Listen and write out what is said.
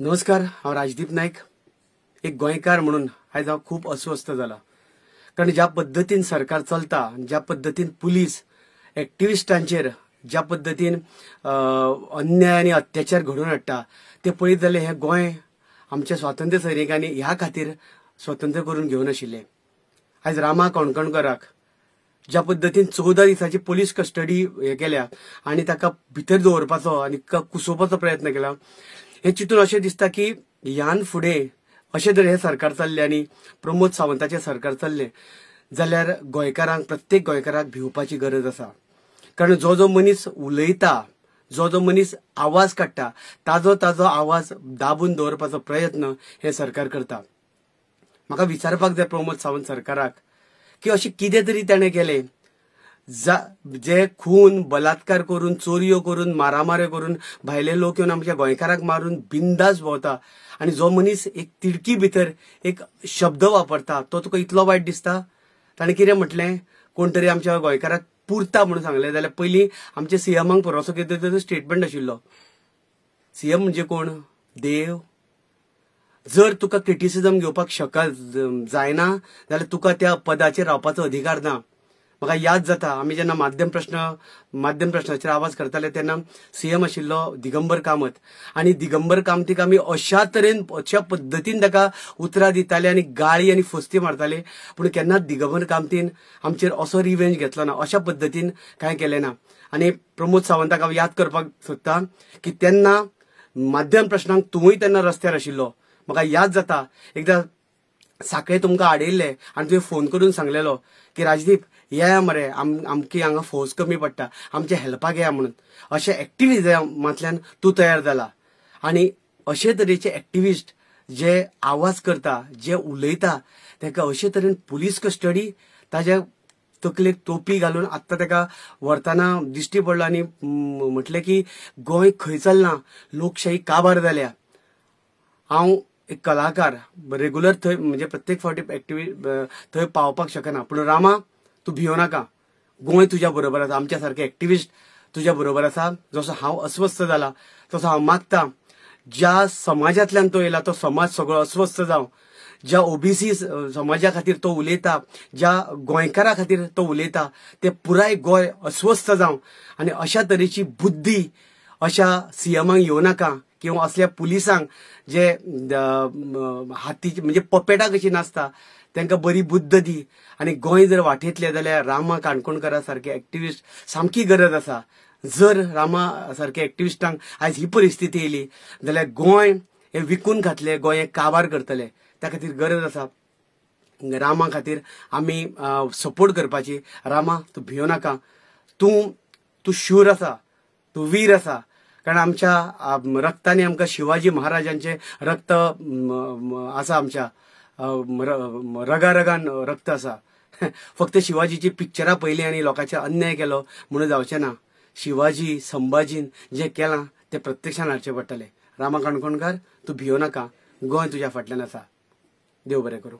नमस्कार, हांव राजदीप नायक. एक गोंयकार म्हणून आयज हांव खूब अस्वस्थ जाला. कारण ज्या पद्दतीन सरकार चलता, ज्या पद्दतीन पुलीस एक्टिविस्टांचेर ज्या पद्दतीन अन्याय आनी अत्याचार घडोवन हाडटा ते पळयत जाल्यार हे गोंय आमच्या स्वातंत्र्य सैनिकांनी ह्या खातीर स्वतंत्र करून घेवन आशिल्ले. आयज रामा कणकणकराक ज्या पद्दतीन 14 दिसाची पुलीस कस्टडी हे केल्या आनी ताका भितर दवरपाचो आनी कुसोवपाचो प्रयत्न केला, हे चिंतून अशें दिसता की ह्यान फुडें अशें जर हे सरकार चल्लें आनी प्रमोद सावंताचें सरकार चल्लें जाल्यार गोंयकारांक प्रत्येक गोंयकाराक भिवपाची गरज आसा. कारण जो जो मनीस उलयता, जो जो मनीस आवाज काडटा, ताजो आवाज दाबून दवरपाचो प्रयत्न हे सरकार करता. म्हाका विचारपाक जाय प्रमोद सावंत सरकाराक की अशें कितें तरी ताणें केलें जे खून बलात्कार करून, चोरयो करून, मारामाऱ्यो करून भायले लोक येवन आमच्या गोंयकाराक मारून बिंदास भोंवता आनी जो मनीस एक तिडकी भितर एक शब्द वापरता तो तुका इतलो वायट दिसता. ताणें कितें म्हटलें, कोण तरी आमच्या गोंयकाराक पुरता म्हणून सांगलें जाल्यार पयलीं आमच्या सीएमाक परसो कितें तरी स्टेटमेंट आशिल्लो. सीएम म्हणजे कोण? देव. जर तुका क्रिटिसिजम घेवपाक जायना जाल्यार तुका त्या पदाचेर रावपाचो अधिकार ना. म्हाका याद जाता आमी जेन्ना माध्यम प्रश्नाचेर आवाज करताले तेन्ना सीएम आशिल्लो दिगंबर कामत आनी दिगंबर कामतीक आमी अशा पद्दतीन ताका उतरां दिताले आनी गाळी आनी फस्ती मारताले, पूण केन्नाच दिगंबर कामतीन आमचेर असो रिवेंज घेतलो ना, अशा पद्दतीन कांय केलें ना. आनी प्रमोद सावंताक हांव याद करपाक सोदतां की तेन्ना माध्यम प्रश्नांक तूंय तेन्ना रस्त्यार आशिल्लो. म्हाका याद जाता एकदां साखळे तुमकां आडयल्ले आनी तुवें फोन करून सांगलेलो की राजदीप या मरे आमकी हांगा फौज कमी पडटा, आमचे हेल्पाक या म्हणून. अशे एक्टिविजमांतल्यान तूं तयार जाला आनी अशे तरेचे एक्टिविस्ट जे आवाज करता, जे उलयता, ताका अशे तरेन पुलीस कस्टडी, ताज्या तकलेक टोपी घालून आत्तां ताका व्हरतना दिश्टी पडलो आनी म्हटलें की गोंय खंय चल्लां, लोकशाही काबार जाल्या. हांव एक कलाकार रेग्युलर थंय म्हणजे प्रत्येक फावटी थंय पावपाक शकना, पूण रामा तूं भियो नाका. गोंय तुज्या बरोबर आसा, आमच्या सारके एक्टिविस्ट तुज्या बरोबर आसा. जसो हांव अस्वस्थ जाला तसो हांव मागता ज्या समाजांतल्यान तो येयला तो समाज सगळो अस्वस्थ जावं. ज्या ओबीसी समाजा खातीर तो उलयता, ज्या गोंयकारा खातीर तो उलयता, ते पुराय गोंय अस्वस्थ जावं आनी अशा तरेची बुद्धी अशा सीएमांक येवं नाका किंवा असल्या पुलिसांक जे हातीची म्हणजे पपेटा कशी नासता तांकां बरी बुद्ध दी आनी गोंय जर वाटेतले जाल्यार रामा काणकोणकरा सारके एक्टिविस्ट सामकी गरज आसा. जर रामा सारके एक्टिविस्टांक आयज ही परिस्थिती येयली जाल्यार गोंय हे विकून खातले, गोंय काबार करतले. त्या खातीर गरज आसा रामा खातीर आमी सपोर्ट करपाची. रामा तूं भियो नाका, तूं शूर आसा, तूं वीर आसा. कारण आमच्या रक्तांनी आमकां शिवाजी महाराजांचे रक्त आसा, आमच्या रगान रक्त आसा. फक्त शिवाजीची पिक्चरां पयलीं आनी लोकांचेर अन्याय केलो म्हणून जावचें ना. शिवाजी संभाजीन जें केलां तें प्रत्यक्षान हाडचें पडटलें. रामा काणकोणकार तूं भियो नाका, गोंय तुज्या फाटल्यान आसा. देव बरें करूं.